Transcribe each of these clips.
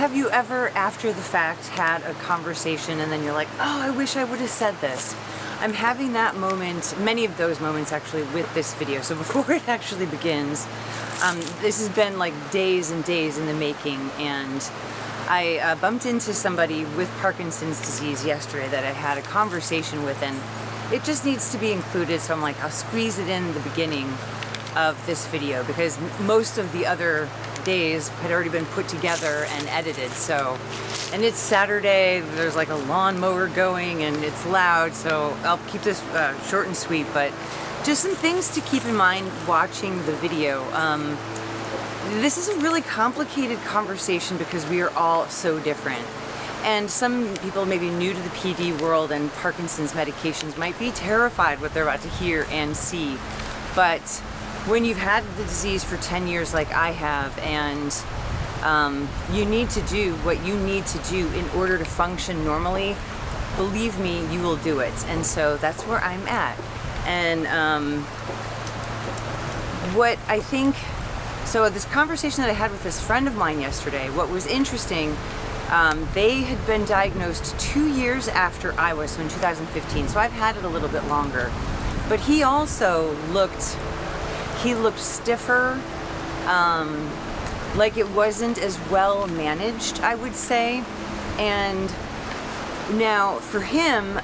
Have you ever, after the fact, had a conversation and then you're like, oh, I wish I would have said this? I'm having that moment, many of those moments actually, with this video. So before it actually begins, this has been like days and days in the making, and I bumped into somebody with Parkinson's disease yesterday that I had a conversation with, and it just needs to be included, so I'm like, I'll squeeze it in the beginning of this video because most of the other days had already been put together and edited. So, and it's Saturday, there's like a lawnmower going and it's loud, so I'll keep this short and sweet, but just some things to keep in mind watching the video. This is a really complicated conversation because we are all so different. And some people maybe new to the PD world and Parkinson's medications might be terrified what they're about to hear and see. But when you've had the disease for 10 years like I have, and you need to do what you need to do in order to function normally, believe me, you will do it. And so that's where I'm at. And what I think, so this conversation that I had with this friend of mine yesterday, what was interesting, they had been diagnosed 2 years after I was, so in 2015, so I've had it a little bit longer. But he also looked stiffer, like it wasn't as well managed, I would say. And now for him,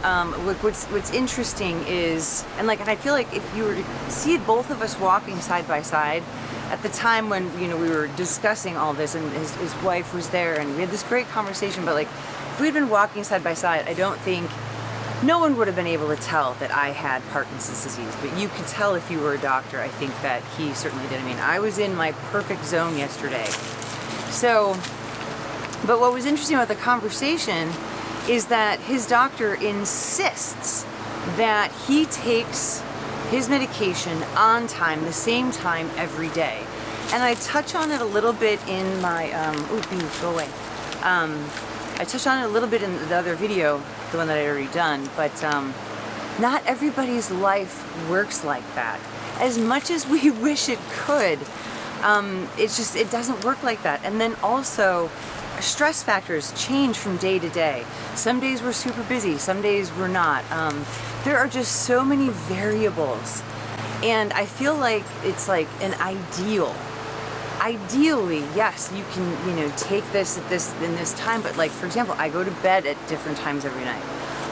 what's interesting is, and I feel like if you were to see both of us walking side by side, at the time when, you know, we were discussing all this and his wife was there and we had this great conversation, but like if we'd been walking side by side, I don't think, no one would have been able to tell that I had Parkinson's disease, but you could tell if you were a doctor. I think that he certainly did. I mean, I was in my perfect zone yesterday. So, but what was interesting about the conversation is that his doctor insists that he takes his medication on time, the same time every day. And I touch on it a little bit in my, go away. I touched on it a little bit in the other video, the one that I already done, but not everybody's life works like that. As much as we wish it could, it doesn't work like that. And then also, stress factors change from day to day. Some days we're super busy, some days we're not. There are just so many variables. And I feel like it's like an ideal. Ideally, yes, you can, you know, take this at this time, but like, for example, I go to bed at different times every night.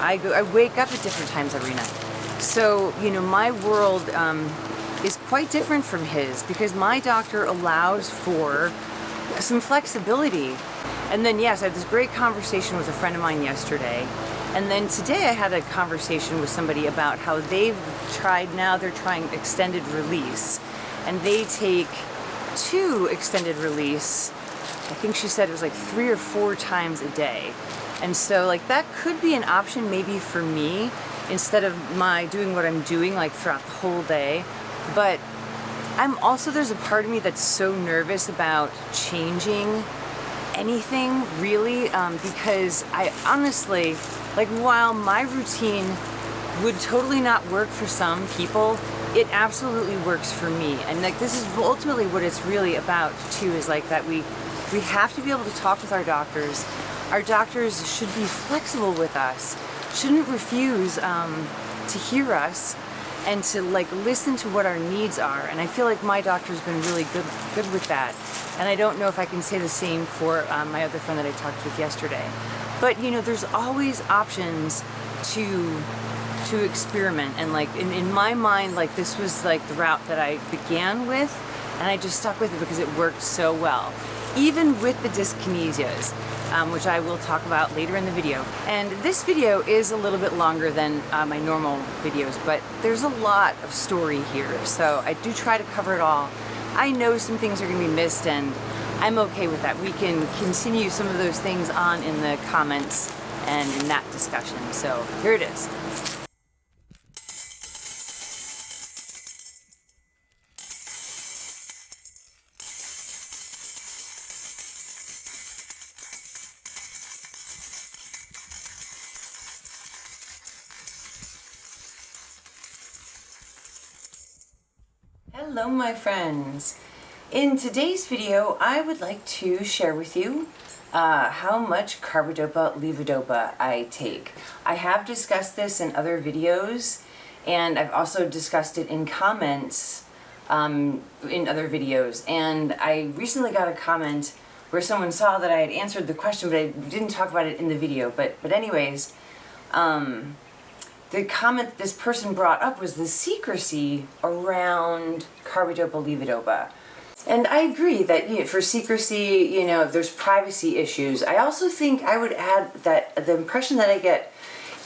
I wake up at different times every night. So, you know, my world is quite different from his because my doctor allows for some flexibility. And then, yes, I had this great conversation with a friend of mine yesterday. And then today I had a conversation with somebody about how they're trying extended release. And they take 2 extended release, I think she said it was like 3 or 4 times a day. And so like that could be an option maybe for me instead of my doing what I'm doing like throughout the whole day. But I'm also, there's a part of me that's so nervous about changing anything really, because I honestly, like, while my routine would totally not work for some people, it absolutely works for me. And like, this is ultimately what it's really about too, is like that we have to be able to talk with our doctors. Our doctors should be flexible with us, shouldn't refuse to hear us and to like listen to what our needs are. And I feel like my doctor's been really good with that. And I don't know if I can say the same for my other friend that I talked with yesterday. But you know, there's always options to experiment, and like in my mind, like this was like the route that I began with, and I just stuck with it because it worked so well, even with the dyskinesias, which I will talk about later in the video. And this video is a little bit longer than my normal videos, but there's a lot of story here, so I do try to cover it all. I know some things are going to be missed, and I'm okay with that. We can continue some of those things on in the comments and in that discussion. So here it is. Hello my friends! In today's video I would like to share with you How much carbidopa levodopa I take. I have discussed this in other videos, and I've also discussed it in comments in other videos. And I recently got a comment where someone saw that I had answered the question, but I didn't talk about it in the video. But anyways, the comment this person brought up was the secrecy around carbidopa levodopa. And I agree that for secrecy, there's privacy issues. I also think I would add that the impression that I get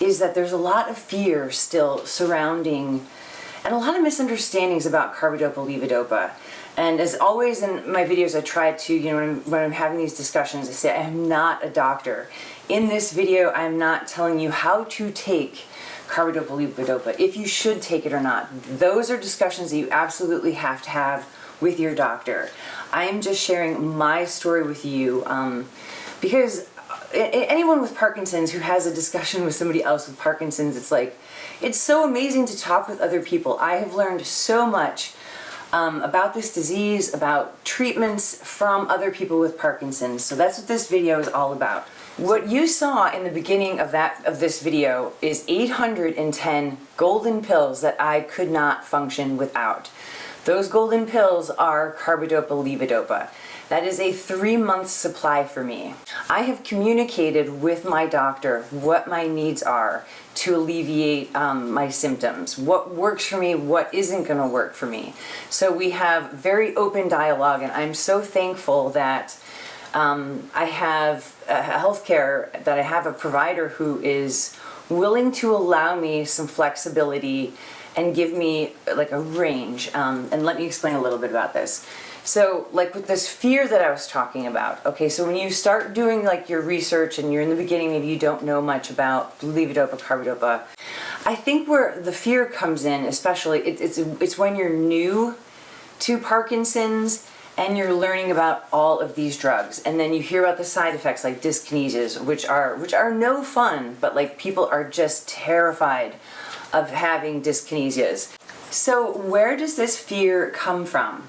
is that there's a lot of fear still surrounding and a lot of misunderstandings about carbidopa levodopa. And as always in my videos, I try to, when I'm having these discussions, I say I am not a doctor. In this video, I'm not telling you how to take carbidopa levodopa, if you should take it or not. Those are discussions that you absolutely have to have with your doctor. I am just sharing my story with you because anyone with Parkinson's who has a discussion with somebody else with Parkinson's, it's so amazing to talk with other people. I have learned so much about this disease, about treatments from other people with Parkinson's. So that's what this video is all about. What you saw in the beginning of this video is 810 golden pills that I could not function without. Those golden pills are carbidopa levodopa. That is a 3-month supply for me. I have communicated with my doctor what my needs are to alleviate my symptoms, what works for me, what isn't going to work for me. So we have very open dialogue, and I'm so thankful that I have healthcare, that I have a provider who is willing to allow me some flexibility and give me like a range. And let me explain a little bit about this. So like with this fear that I was talking about, okay, so when you start doing like your research and you're in the beginning, maybe you don't know much about levodopa, carbidopa, I think where the fear comes in, especially, it's when you're new to Parkinson's and you're learning about all of these drugs, and then you hear about the side effects like dyskinesias, which are no fun, but like people are just terrified of having dyskinesias. So where does this fear come from?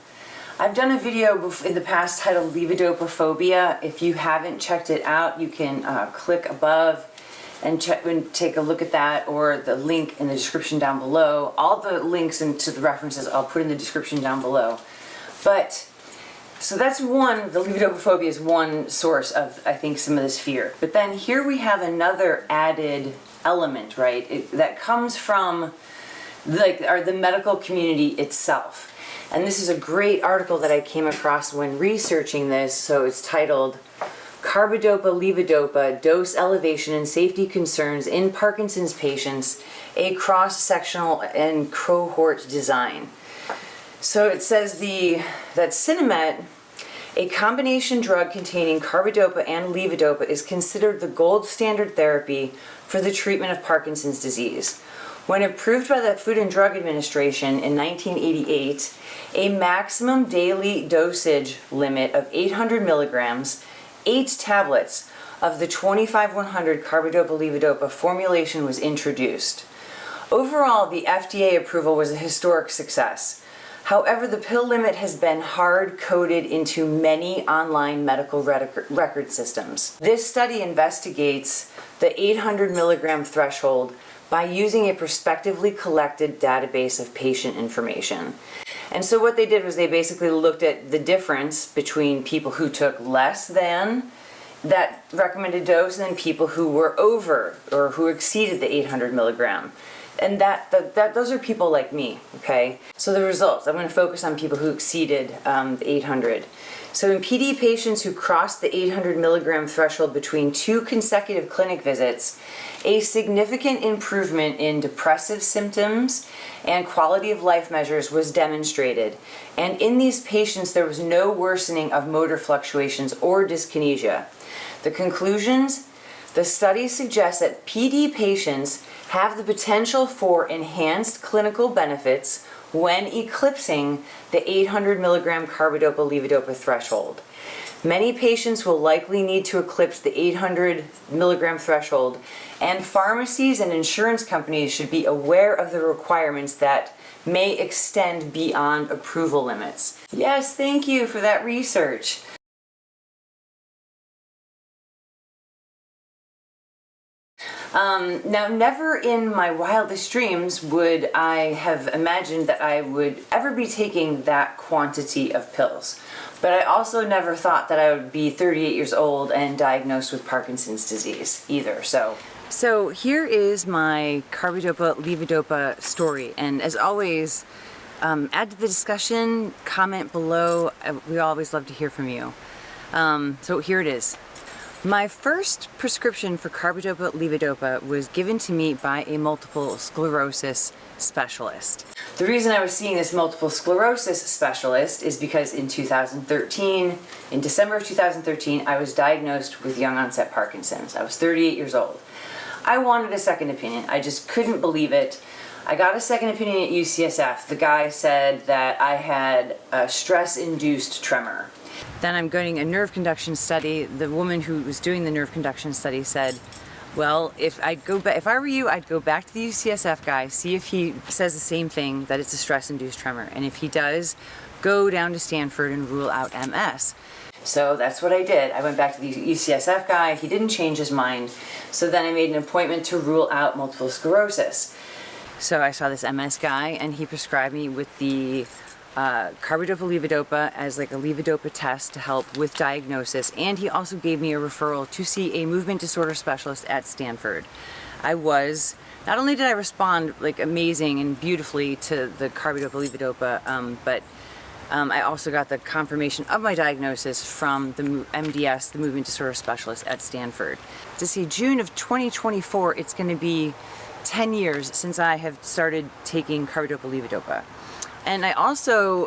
I've done a video in the past titled Levodopa Phobia. If you haven't checked it out, you can click above and take a look at that, or the link in the description down below. All the links into the references I'll put in the description down below. But so that's one, the Levodopa Phobia is one source of, I think, some of this fear. But then here we have another added element, right, that comes from the medical community itself. And this is a great article that I came across when researching this. So it's titled Carbidopa Levodopa Dose Elevation and Safety Concerns in Parkinson's Patients, a Cross-Sectional and Cohort Design. So it says that Sinemet, a combination drug containing carbidopa and levodopa, is considered the gold standard therapy for the treatment of Parkinson's disease. When approved by the Food and Drug Administration in 1988, a maximum daily dosage limit of 800 milligrams, 8 tablets of the 25-100 carbidopa levodopa formulation was introduced. Overall, the FDA approval was a historic success. However, the pill limit has been hard-coded into many online medical record systems. This study investigates the 800 milligram threshold by using a prospectively collected database of patient information. And so what they did was they basically looked at the difference between people who took less than that recommended dose and then people who were over or who exceeded the 800 milligram. And those are people like me, okay? So the results, I'm going to focus on people who exceeded the 800. So in PD patients who crossed the 800 milligram threshold between 2 consecutive clinic visits, a significant improvement in depressive symptoms and quality of life measures was demonstrated. And in these patients, there was no worsening of motor fluctuations or dyskinesia. The conclusions? The study suggests that PD patients have the potential for enhanced clinical benefits when eclipsing the 800 milligram carbidopa levodopa threshold. Many patients will likely need to eclipse the 800 milligram threshold, and pharmacies and insurance companies should be aware of the requirements that may extend beyond approval limits. Yes, thank you for that research. Now, never in my wildest dreams would I have imagined that I would ever be taking that quantity of pills. But I also never thought that I would be 38 years old and diagnosed with Parkinson's disease either. So here is my Carbidopa Levodopa story. And as always, add to the discussion, comment below. We always love to hear from you. So here it is. My first prescription for Carbidopa Levodopa was given to me by a multiple sclerosis specialist. The reason I was seeing this multiple sclerosis specialist is because in 2013, in December of 2013, I was diagnosed with young onset Parkinson's. I was 38 years old. I wanted a second opinion. I just couldn't believe it. I got a second opinion at UCSF. The guy said that I had a stress-induced tremor. Then I'm getting a nerve conduction study. The woman who was doing the nerve conduction study said, well, if I were you, I'd go back to the UCSF guy, see if he says the same thing, that it's a stress-induced tremor. And if he does, go down to Stanford and rule out MS. So that's what I did. I went back to the UCSF guy. He didn't change his mind. So then I made an appointment to rule out multiple sclerosis. So I saw this MS guy, and he prescribed me with the Carbidopa Levodopa as like a levodopa test to help with diagnosis, and he also gave me a referral to see a movement disorder specialist at Stanford. Not only did I respond like amazing and beautifully to the Carbidopa Levodopa, but I also got the confirmation of my diagnosis from the MDS, the movement disorder specialist at Stanford. To see June of 2024, it's going to be 10 years since I have started taking Carbidopa Levodopa. And I also,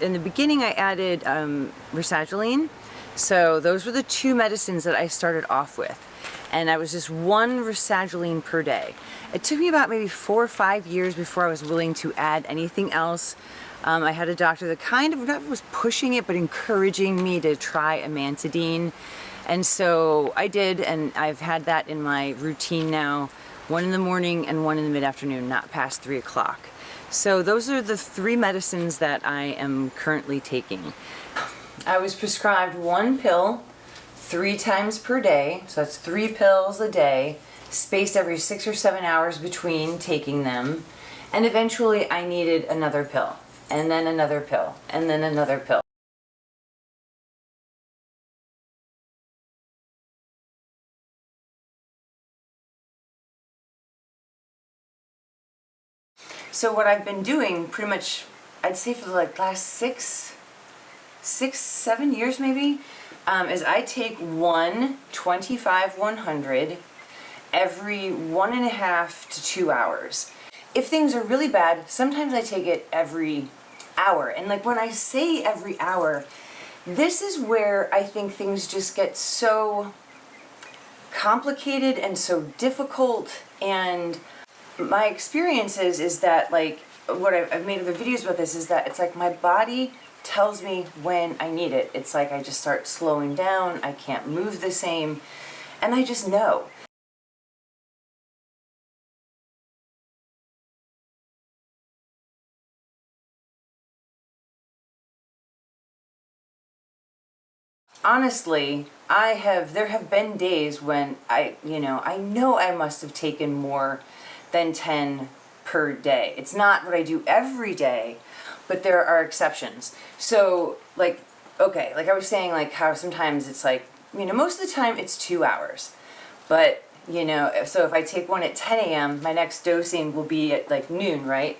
in the beginning, I added rasagiline. So those were the two medicines that I started off with. And I was just one rasagiline per day. It took me about maybe 4 or 5 years before I was willing to add anything else. I had a doctor that kind of not was pushing it, but encouraging me to try amantadine. And so I did, and I've had that in my routine now, 1 in the morning and 1 in the mid-afternoon, not past 3 o'clock. So those are the 3 medicines that I am currently taking. I was prescribed 1 pill 3 times per day, so that's 3 pills a day, spaced every 6 or 7 hours between taking them, and eventually I needed another pill, and then another pill, and then another pill. So what I've been doing pretty much, I'd say for the last 6, 7 years maybe, is I take 1 25-100 every 1.5 to 2 hours. If things are really bad, sometimes I take it every hour. And like when I say every hour, this is where I think things just get so complicated and so difficult. And my experience is that, like, what I've made other videos about this, is that it's like my body tells me when I need it. It's like I just start slowing down, I can't move the same, and I just know. Honestly, there have been days when I know I must have taken more than 10 per day. It's not what I do every day, but there are exceptions. So like I was saying, like how sometimes it's like, most of the time it's 2 hours. But, so if I take one at 10 a.m., my next dosing will be at like noon, right?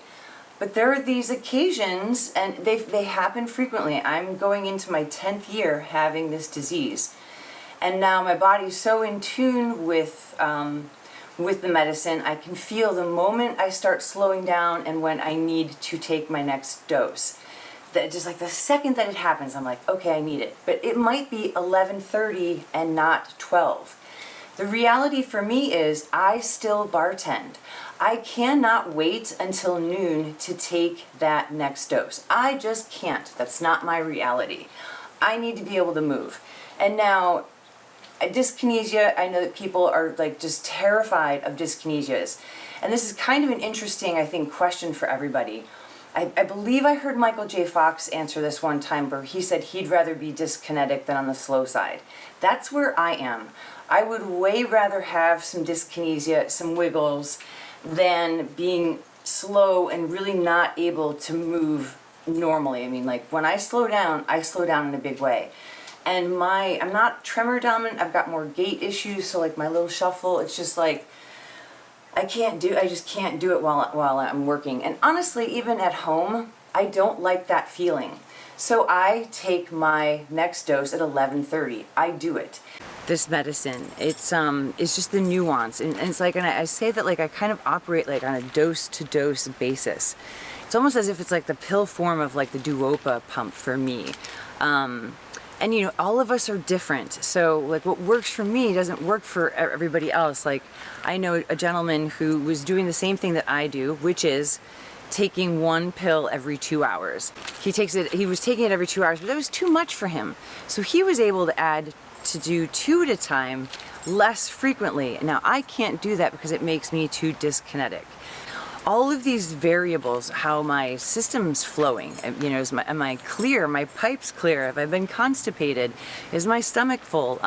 But there are these occasions, and they happen frequently. I'm going into my 10th year having this disease. And now my body's so in tune with the medicine, I can feel the moment I start slowing down and when I need to take my next dose. That just like the second that it happens, I'm like, okay, I need it. But it might be 11:30 and not 12. The reality for me is I still bartend. I cannot wait until noon to take that next dose. I just can't. That's not my reality. I need to be able to move. And now, dyskinesia, I know that people are like just terrified of dyskinesias. And this is kind of an interesting, I think, question for everybody. I believe I heard Michael J. Fox answer this one time where he said he'd rather be dyskinetic than on the slow side. That's where I am. I would way rather have some dyskinesia, some wiggles, than being slow and really not able to move normally. I mean, like, when I slow down in a big way. And I'm not tremor dominant, I've got more gait issues, so like my little shuffle, it's just like, I just can't do it while I'm working. And honestly, even at home, I don't like that feeling. So I take my next dose at 11:30. I do it. This medicine, it's just the nuance, and it's like, and I say that like I kind of operate like on a dose-to-dose basis. It's almost as if it's like the pill form of like the Duopa pump for me. And you know, all of us are different. So like what works for me doesn't work for everybody else. Like I know a gentleman who was doing the same thing that I do, which is taking one pill every 2 hours. He was taking it every 2 hours, but that was too much for him. So he was able to do 2 at a time less frequently. Now I can't do that because it makes me too dyskinetic. All of these variables, how my system's flowing, you know, am I clear? My pipe's clear? Have I been constipated? Is my stomach full?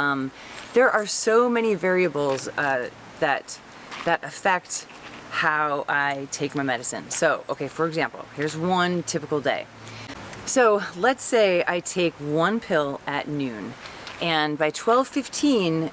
There are so many variables that affect how I take my medicine. So, okay, for example, here's one typical day. So let's say I take one pill at noon, and by 12:15,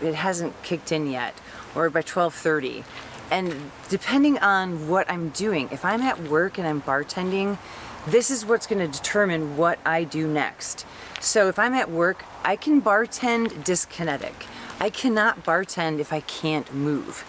it hasn't kicked in yet, or by 12:30. And depending on what I'm doing, if I'm at work and I'm bartending, this is what's going to determine what I do next. So if I'm at work, I can bartend dyskinetic. I cannot bartend if I can't move.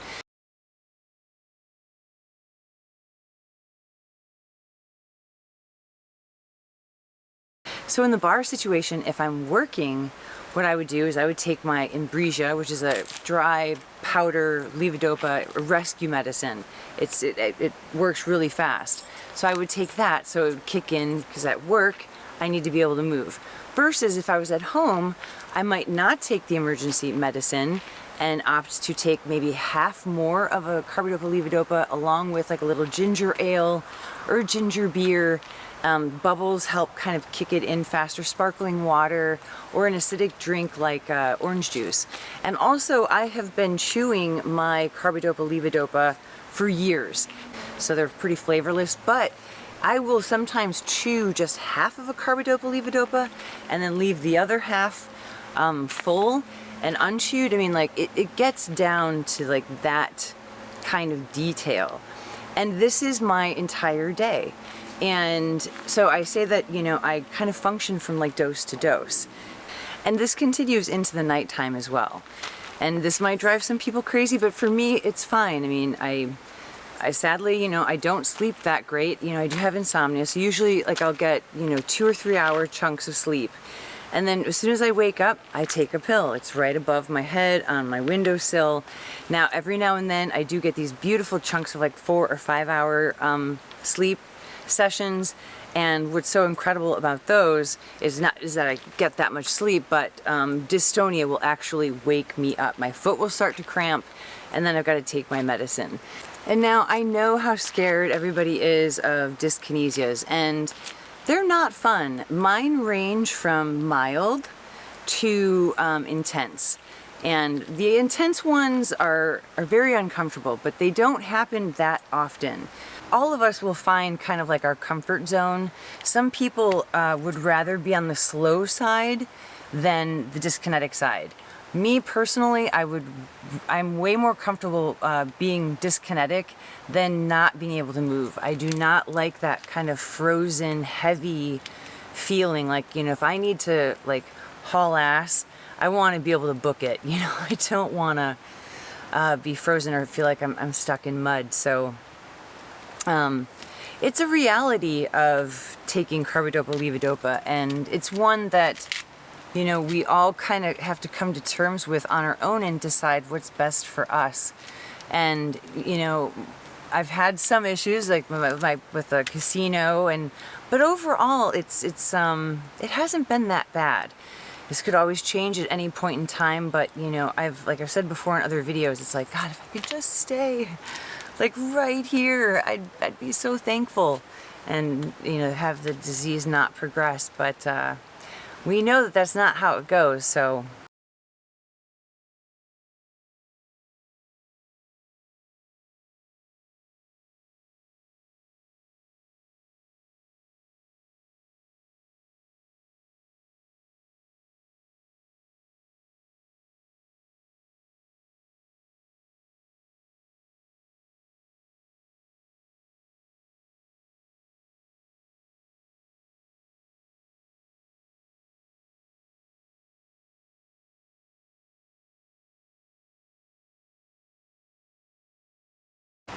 So in the bar situation, if I'm working, what I would do is I would take my Inbrija, which is a dry powder Levodopa rescue medicine. It works really fast. So I would take that, so it would kick in, because at work, I need to be able to move. Versus if I was at home, I might not take the emergency medicine and opt to take maybe half more of a Carbidopa Levodopa along with like a little ginger ale or ginger beer. Bubbles help kind of kick it in faster, sparkling water, or an acidic drink like orange juice. And also, I have been chewing my Carbidopa Levodopa for years. So they're pretty flavorless, but I will sometimes chew just half of a Carbidopa Levodopa and then leave the other half full and unchewed. I mean, like, it gets down to like that kind of detail. And this is my entire day. And so I say that, you know, I kind of function from like dose to dose. And this continues into the nighttime as well. And this might drive some people crazy, but for me, it's fine. I mean, I sadly, you know, I don't sleep that great. You know, I do have insomnia. So usually like I'll get, you know, 2 or 3 hour chunks of sleep. And then as soon as I wake up, I take a pill. It's right above my head on my windowsill. Now, every now and then I do get these beautiful chunks of like 4 or 5 hour sleep sessions, and what's so incredible about those is that I get that much sleep, but dystonia will actually wake me up. My foot will start to cramp, and then I've got to take my medicine. And now I know how scared everybody is of dyskinesias, and they're not fun. Mine range from mild to intense. And the intense ones are very uncomfortable, but they don't happen that often. All of us will find kind of like our comfort zone. Some people would rather be on the slow side than the dyskinetic side. Me personally, I'm way more comfortable being dyskinetic than not being able to move. I do not like that kind of frozen, heavy feeling. Like, you know, if I need to like haul ass, I want to be able to book it. You know, I don't want to be frozen or feel like I'm stuck in mud. So it's a reality of taking Carbidopa Levodopa, and it's one that, you know, we all kind of have to come to terms with on our own and decide what's best for us. And, you know, I've had some issues like with the casino, but overall it hasn't been that bad. This could always change at any point in time, but, you know, like I've said before in other videos, it's like, God, if I could just stay like right here, I'd be so thankful, and have the disease not progress. But we know that that's not how it goes. So.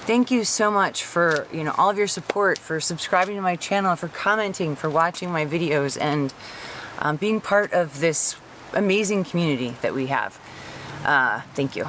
Thank you so much for all of your support, for subscribing to my channel, for commenting, for watching my videos, and being part of this amazing community that we have. Thank you.